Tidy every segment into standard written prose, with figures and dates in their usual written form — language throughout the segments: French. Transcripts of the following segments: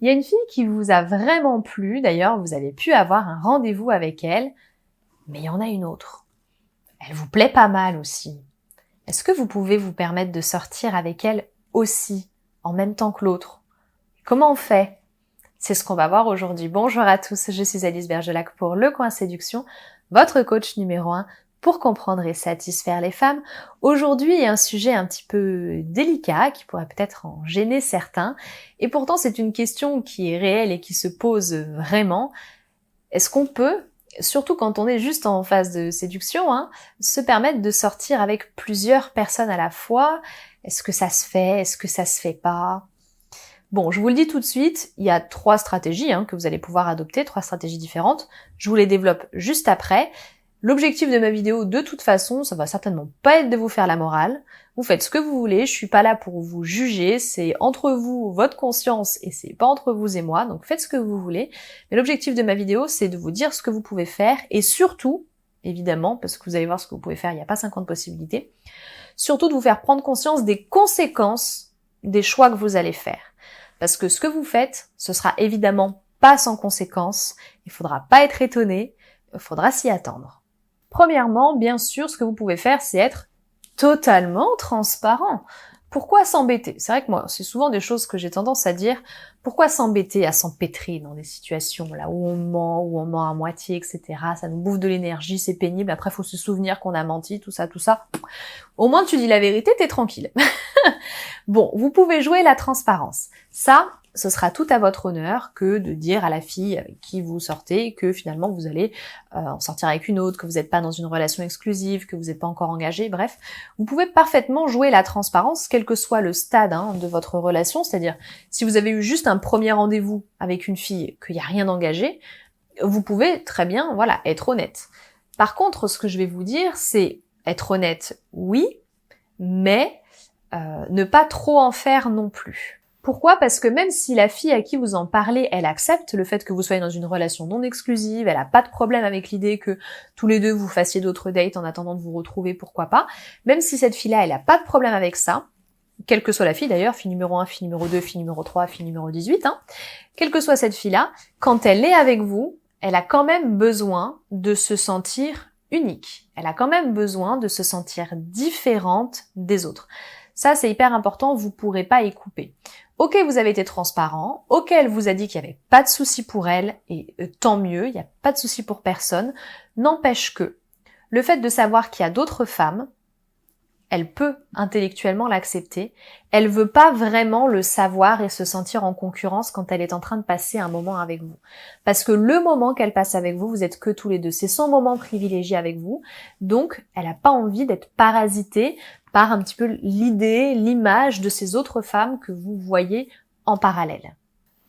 Il y a une fille qui vous a vraiment plu, d'ailleurs vous avez pu avoir un rendez-vous avec elle, mais il y en a une autre. Elle vous plaît pas mal aussi. Est-ce que vous pouvez vous permettre de sortir avec elle aussi, en même temps que l'autre? Comment on fait? C'est ce qu'on va voir aujourd'hui. Bonjour à tous, je suis Alice Bergelac pour Le Coin Séduction, votre coach numéro 1 pour comprendre et satisfaire les femmes. Aujourd'hui, il y a un sujet un petit peu délicat qui pourrait peut-être en gêner certains. Et pourtant, c'est une question qui est réelle et qui se pose vraiment. Est-ce qu'on peut, surtout quand on est juste en phase de séduction, se permettre de sortir avec plusieurs personnes à la fois? Est-ce que ça se fait? Est-ce que ça se fait pas? Bon, je vous le dis tout de suite, il y a 3 stratégies que vous allez pouvoir adopter, 3 stratégies différentes. Je vous les développe juste après. L'objectif de ma vidéo, de toute façon, ça va certainement pas être de vous faire la morale. Vous faites ce que vous voulez, je suis pas là pour vous juger, c'est entre vous, votre conscience, et c'est pas entre vous et moi, donc faites ce que vous voulez. Mais l'objectif de ma vidéo, c'est de vous dire ce que vous pouvez faire, et surtout, évidemment, parce que vous allez voir ce que vous pouvez faire, il n'y a pas 50 possibilités, surtout de vous faire prendre conscience des conséquences des choix que vous allez faire. Parce que ce que vous faites, ce sera évidemment pas sans conséquences, il faudra pas être étonné, il faudra s'y attendre. Premièrement, bien sûr, ce que vous pouvez faire, c'est être totalement transparent. Pourquoi s'embêter? C'est vrai que moi, c'est souvent des choses que j'ai tendance à dire. Pourquoi s'embêter à s'empêtrer dans des situations là où on ment à moitié, etc. Ça nous bouffe de l'énergie, c'est pénible. Après, faut se souvenir qu'on a menti, tout ça, tout ça. Au moins, tu dis la vérité, t'es tranquille. Bon, vous pouvez jouer la transparence. Ça, ce sera tout à votre honneur que de dire à la fille avec qui vous sortez que finalement vous allez en sortir avec une autre, que vous n'êtes pas dans une relation exclusive, que vous n'êtes pas encore engagé, bref. Vous pouvez parfaitement jouer la transparence, quel que soit le stade de votre relation, c'est-à-dire si vous avez eu juste un premier rendez-vous avec une fille, qu'il n'y a rien d'engagé, vous pouvez très bien, voilà, être honnête. Par contre, ce que je vais vous dire, c'est être honnête, oui, mais ne pas trop en faire non plus. Pourquoi? Parce que même si la fille à qui vous en parlez, elle accepte le fait que vous soyez dans une relation non exclusive, elle a pas de problème avec l'idée que tous les deux vous fassiez d'autres dates en attendant de vous retrouver, pourquoi pas, même si cette fille-là, elle a pas de problème avec ça, quelle que soit la fille d'ailleurs, fille numéro 1, fille numéro 2, fille numéro 3, fille numéro 18, quelle que soit cette fille-là, quand elle est avec vous, elle a quand même besoin de se sentir unique. Elle a quand même besoin de se sentir différente des autres. Ça, c'est hyper important, vous pourrez pas y couper. Ok, vous avez été transparent, ok, elle vous a dit qu'il n'y avait pas de souci pour elle, et tant mieux, il n'y a pas de souci pour personne, n'empêche que le fait de savoir qu'il y a d'autres femmes, elle peut intellectuellement l'accepter, elle veut pas vraiment le savoir et se sentir en concurrence quand elle est en train de passer un moment avec vous. Parce que le moment qu'elle passe avec vous, vous êtes que tous les deux, c'est son moment privilégié avec vous, donc elle a pas envie d'être parasitée par un petit peu l'idée, l'image de ces autres femmes que vous voyez en parallèle.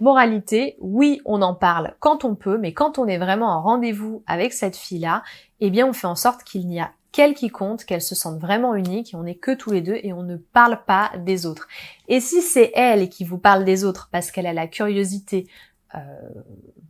Moralité, oui, on en parle quand on peut, mais quand on est vraiment en rendez-vous avec cette fille-là, eh bien on fait en sorte qu'il n'y a qu'elle qui compte, qu'elle se sente vraiment unique, et on n'est que tous les deux et on ne parle pas des autres. Et si c'est elle qui vous parle des autres parce qu'elle a la curiosité,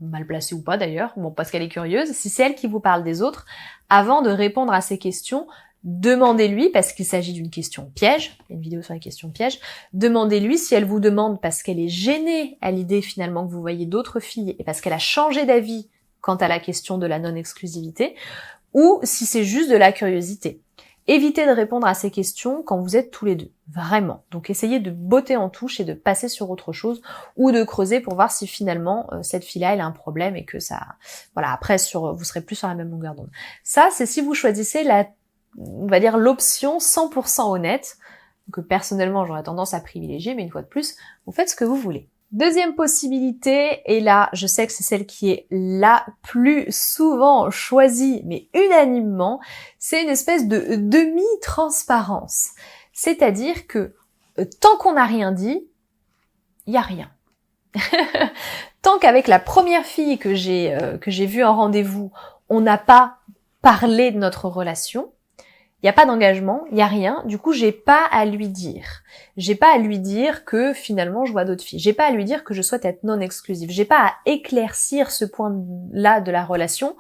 mal placée ou pas d'ailleurs, bon parce qu'elle est curieuse, si c'est elle qui vous parle des autres, avant de répondre à ces questions, demandez-lui, parce qu'il s'agit d'une question piège, une vidéo sur les questions pièges, demandez-lui si elle vous demande parce qu'elle est gênée à l'idée finalement que vous voyez d'autres filles et parce qu'elle a changé d'avis quant à la question de la non-exclusivité, ou si c'est juste de la curiosité. Évitez de répondre à ces questions quand vous êtes tous les deux, vraiment. Donc essayez de botter en touche et de passer sur autre chose, ou de creuser pour voir si finalement cette fille-là elle a un problème et que ça, voilà, après vous serez plus sur la même longueur d'onde. Ça, c'est si vous choisissez on va dire l'option 100% honnête, que personnellement j'aurais tendance à privilégier, mais une fois de plus, vous faites ce que vous voulez. Deuxième possibilité, et là je sais que c'est celle qui est la plus souvent choisie, mais unanimement, c'est une espèce de demi-transparence. C'est-à-dire que tant qu'on n'a rien dit, il n'y a rien. Tant qu'avec la première fille que j'ai vue en rendez-vous, on n'a pas parlé de notre relation, il n'y a pas d'engagement, il n'y a rien, du coup j'ai pas à lui dire. J'ai pas à lui dire que finalement je vois d'autres filles. J'ai pas à lui dire que je souhaite être non exclusive. J'ai pas à éclaircir ce point-là de la relation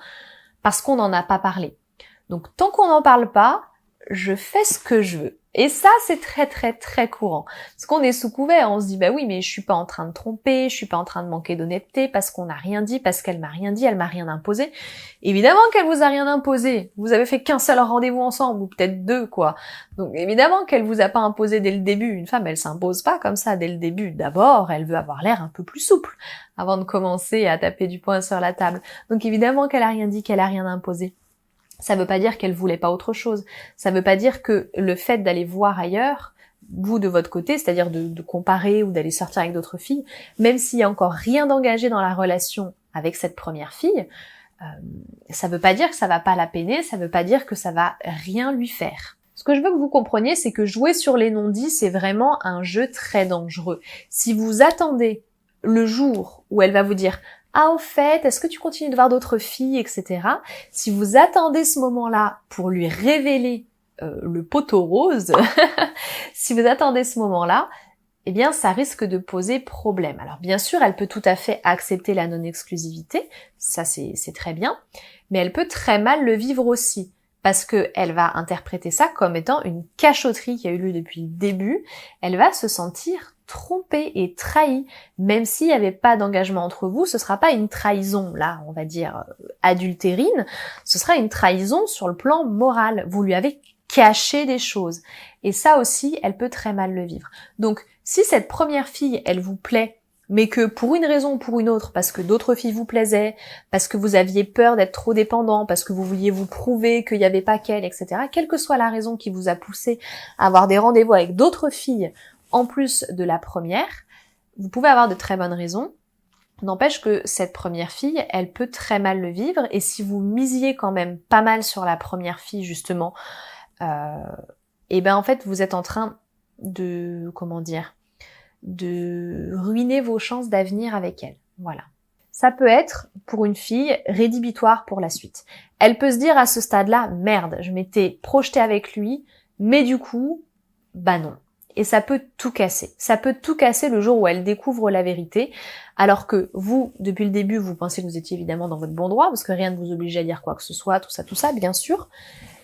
parce qu'on n'en a pas parlé. Donc tant qu'on n'en parle pas, je fais ce que je veux. Et ça, c'est très très très courant. Parce qu'on est sous couvert, on se dit, bah oui, mais je suis pas en train de tromper, je suis pas en train de manquer d'honnêteté, parce qu'on n'a rien dit, parce qu'elle m'a rien dit, elle m'a rien imposé. Évidemment qu'elle vous a rien imposé. Vous avez fait qu'un seul rendez-vous ensemble, ou peut-être deux, quoi. Donc évidemment qu'elle vous a pas imposé dès le début. Une femme, elle s'impose pas comme ça dès le début. D'abord, elle veut avoir l'air un peu plus souple, avant de commencer à taper du poing sur la table. Donc évidemment qu'elle a rien dit, qu'elle a rien imposé. Ça veut pas dire qu'elle voulait pas autre chose. Ça veut pas dire que le fait d'aller voir ailleurs, vous de votre côté, c'est-à-dire de comparer ou d'aller sortir avec d'autres filles, même s'il y a encore rien d'engagé dans la relation avec cette première fille, ça veut pas dire que ça va pas la peiner, ça veut pas dire que ça va rien lui faire. Ce que je veux que vous compreniez, c'est que jouer sur les non-dits, c'est vraiment un jeu très dangereux. Si vous attendez le jour où elle va vous dire ah, au fait, est-ce que tu continues de voir d'autres filles, etc. Si vous attendez ce moment-là pour lui révéler le poteau rose, si vous attendez ce moment-là, eh bien, ça risque de poser problème. Alors, bien sûr, elle peut tout à fait accepter la non-exclusivité, ça c'est très bien, mais elle peut très mal le vivre aussi, parce que elle va interpréter ça comme étant une cachotterie qui a eu lieu depuis le début. Elle va se sentir trompée et trahie, même s'il n'y avait pas d'engagement entre vous, ce sera pas une trahison, là, on va dire, adultérine, ce sera une trahison sur le plan moral. Vous lui avez caché des choses. Et ça aussi, elle peut très mal le vivre. Donc, si cette première fille, elle vous plaît, mais que pour une raison ou pour une autre, parce que d'autres filles vous plaisaient, parce que vous aviez peur d'être trop dépendant, parce que vous vouliez vous prouver qu'il n'y avait pas qu'elle, etc., quelle que soit la raison qui vous a poussé à avoir des rendez-vous avec d'autres filles, en plus de la première, vous pouvez avoir de très bonnes raisons. N'empêche que cette première fille, elle peut très mal le vivre, et si vous misiez quand même pas mal sur la première fille, justement, et ben en fait, vous êtes en train de, de ruiner vos chances d'avenir avec elle. Voilà. Ça peut être, pour une fille, rédhibitoire pour la suite. Elle peut se dire à ce stade-là, merde, je m'étais projetée avec lui, mais du coup, bah non. Et ça peut tout casser. Ça peut tout casser le jour où elle découvre la vérité, alors que vous, depuis le début, vous pensez que vous étiez évidemment dans votre bon droit, parce que rien ne vous oblige à dire quoi que ce soit, tout ça, bien sûr.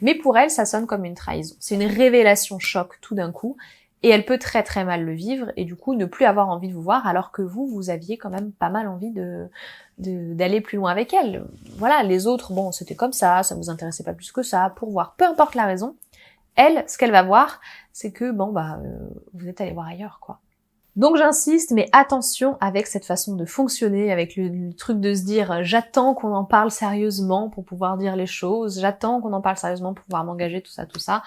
Mais pour elle, ça sonne comme une trahison. C'est une révélation choc tout d'un coup, et elle peut très très mal le vivre, et du coup ne plus avoir envie de vous voir, alors que vous aviez quand même pas mal envie d'aller plus loin avec elle. Voilà, les autres, bon, c'était comme ça vous intéressait pas plus que ça, pour voir, peu importe la raison. Elle, ce qu'elle va voir, c'est que, vous êtes allé voir ailleurs, quoi. Donc j'insiste, mais attention avec cette façon de fonctionner, avec le truc de se dire j'attends qu'on en parle sérieusement pour pouvoir dire les choses, j'attends qu'on en parle sérieusement pour pouvoir m'engager, tout ça.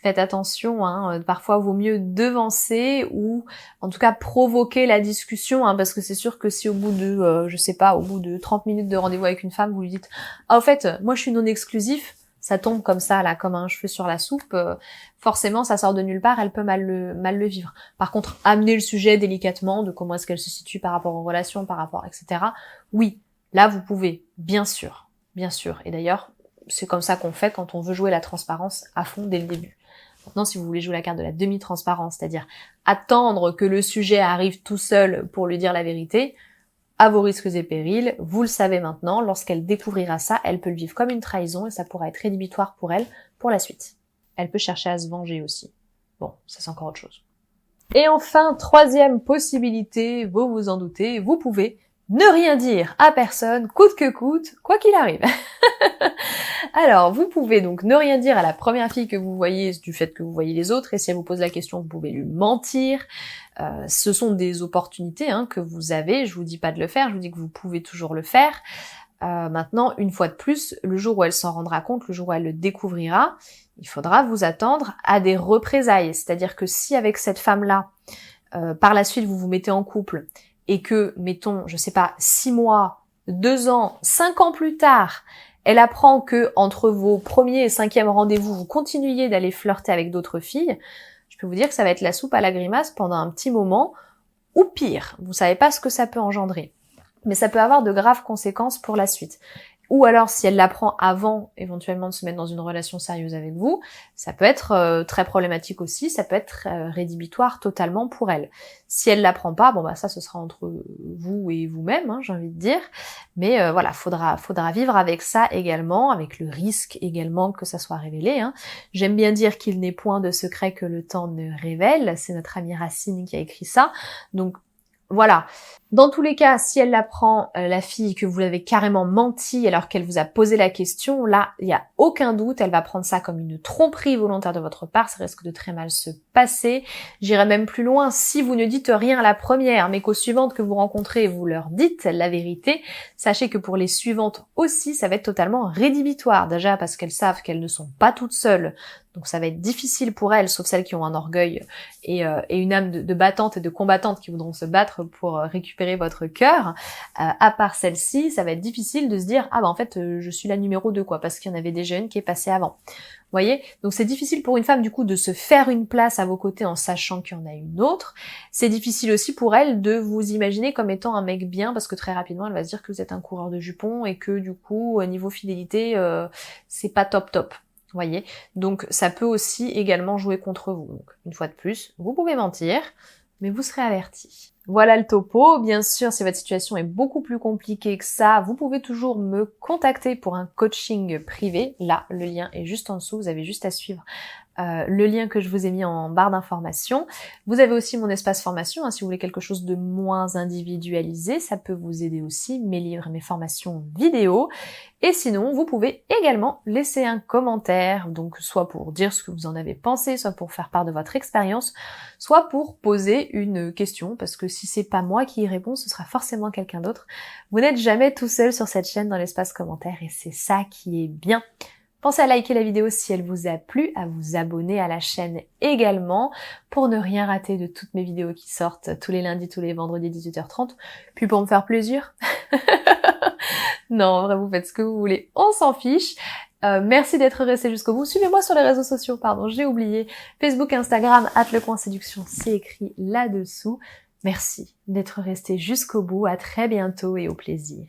Faites attention, parfois il vaut mieux devancer ou en tout cas provoquer la discussion, parce que c'est sûr que si au bout de, au bout de 30 minutes de rendez-vous avec une femme, vous lui dites « Ah au fait, moi je suis non exclusif », ça tombe comme ça, là, comme un cheveu sur la soupe, forcément ça sort de nulle part, elle peut mal le vivre. Par contre, amener le sujet délicatement, de comment est-ce qu'elle se situe par rapport aux relations, par rapport, etc. Oui, là vous pouvez, bien sûr. Et d'ailleurs, c'est comme ça qu'on fait quand on veut jouer la transparence à fond dès le début. Maintenant, si vous voulez jouer la carte de la demi-transparence, c'est-à-dire attendre que le sujet arrive tout seul pour lui dire la vérité, à vos risques et périls, vous le savez maintenant, lorsqu'elle découvrira ça, elle peut le vivre comme une trahison et ça pourra être rédhibitoire pour elle pour la suite. Elle peut chercher à se venger aussi. Bon, ça c'est encore autre chose. Et enfin, troisième possibilité, vous vous en doutez, vous pouvez ne rien dire à personne, coûte que coûte, quoi qu'il arrive. Alors, vous pouvez donc ne rien dire à la première fille que vous voyez du fait que vous voyez les autres, et si elle vous pose la question, vous pouvez lui mentir. Ce sont des opportunités que vous avez, je vous dis pas de le faire, je vous dis que vous pouvez toujours le faire. Maintenant, une fois de plus, le jour où elle s'en rendra compte, le jour où elle le découvrira, il faudra vous attendre à des représailles. C'est-à-dire que si avec cette femme-là, par la suite vous vous mettez en couple, et que, mettons, 6 mois, 2 ans, 5 ans plus tard, elle apprend que entre vos premiers et 5e rendez-vous, vous continuiez d'aller flirter avec d'autres filles, je peux vous dire que ça va être la soupe à la grimace pendant un petit moment, ou pire, vous savez pas ce que ça peut engendrer. Mais ça peut avoir de graves conséquences pour la suite. Ou alors si elle l'apprend avant éventuellement de se mettre dans une relation sérieuse avec vous, ça peut être très problématique aussi, ça peut être rédhibitoire totalement pour elle. Si elle l'apprend pas, bon bah ça ce sera entre vous et vous-même, hein, j'ai envie de dire. Mais voilà, faudra vivre avec ça également, avec le risque également que ça soit révélé. Hein. J'aime bien dire qu'il n'est point de secret que le temps ne révèle, c'est notre amie Racine qui a écrit ça. Donc voilà. Dans tous les cas, si elle l'apprend, la fille, que vous l'avez carrément menti alors qu'elle vous a posé la question, là, il n'y a aucun doute, elle va prendre ça comme une tromperie volontaire de votre part, ça risque de très mal se passer. J'irai même plus loin, si vous ne dites rien à la première, mais qu'aux suivantes que vous rencontrez, vous leur dites la vérité, sachez que pour les suivantes aussi, ça va être totalement rédhibitoire. Déjà parce qu'elles savent qu'elles ne sont pas toutes seules, donc ça va être difficile pour elles, sauf celles qui ont un orgueil et une âme de battante et de combattante qui voudront se battre pour récupérer votre cœur. À part celle-ci, ça va être difficile de se dire « Ah bah en fait, je suis la numéro 2 quoi, parce qu'il y en avait déjà une qui est passée avant. » Vous voyez? Donc c'est difficile pour une femme du coup de se faire une place à vos côtés en sachant qu'il y en a une autre. C'est difficile aussi pour elle de vous imaginer comme étant un mec bien, parce que très rapidement elle va se dire que vous êtes un coureur de jupons et que du coup, niveau fidélité, c'est pas top top. Vous voyez? Donc ça peut aussi également jouer contre vous. Donc une fois de plus, vous pouvez mentir, mais vous serez averti. Voilà le topo. Bien sûr, si votre situation est beaucoup plus compliquée que ça, vous pouvez toujours me contacter pour un coaching privé. Là, le lien est juste en dessous, vous avez juste à suivre le lien que je vous ai mis en barre d'informations. Vous avez aussi mon espace formation, hein, si vous voulez quelque chose de moins individualisé, ça peut vous aider aussi, mes livres et mes formations vidéo. Et sinon, vous pouvez également laisser un commentaire, donc soit pour dire ce que vous en avez pensé, soit pour faire part de votre expérience, soit pour poser une question, parce que si c'est pas moi qui y réponds, ce sera forcément quelqu'un d'autre. Vous n'êtes jamais tout seul sur cette chaîne dans l'espace commentaire, et c'est ça qui est bien. Pensez à liker la vidéo si elle vous a plu, à vous abonner à la chaîne également pour ne rien rater de toutes mes vidéos qui sortent tous les lundis, tous les vendredis 18h30. Puis pour me faire plaisir. Non, en vrai, vous faites ce que vous voulez, on s'en fiche. Merci d'être resté jusqu'au bout. Suivez-moi sur les réseaux sociaux, pardon, j'ai oublié. Facebook, Instagram, @lecoinséduction, c'est écrit là-dessous. Merci d'être resté jusqu'au bout. À très bientôt et au plaisir.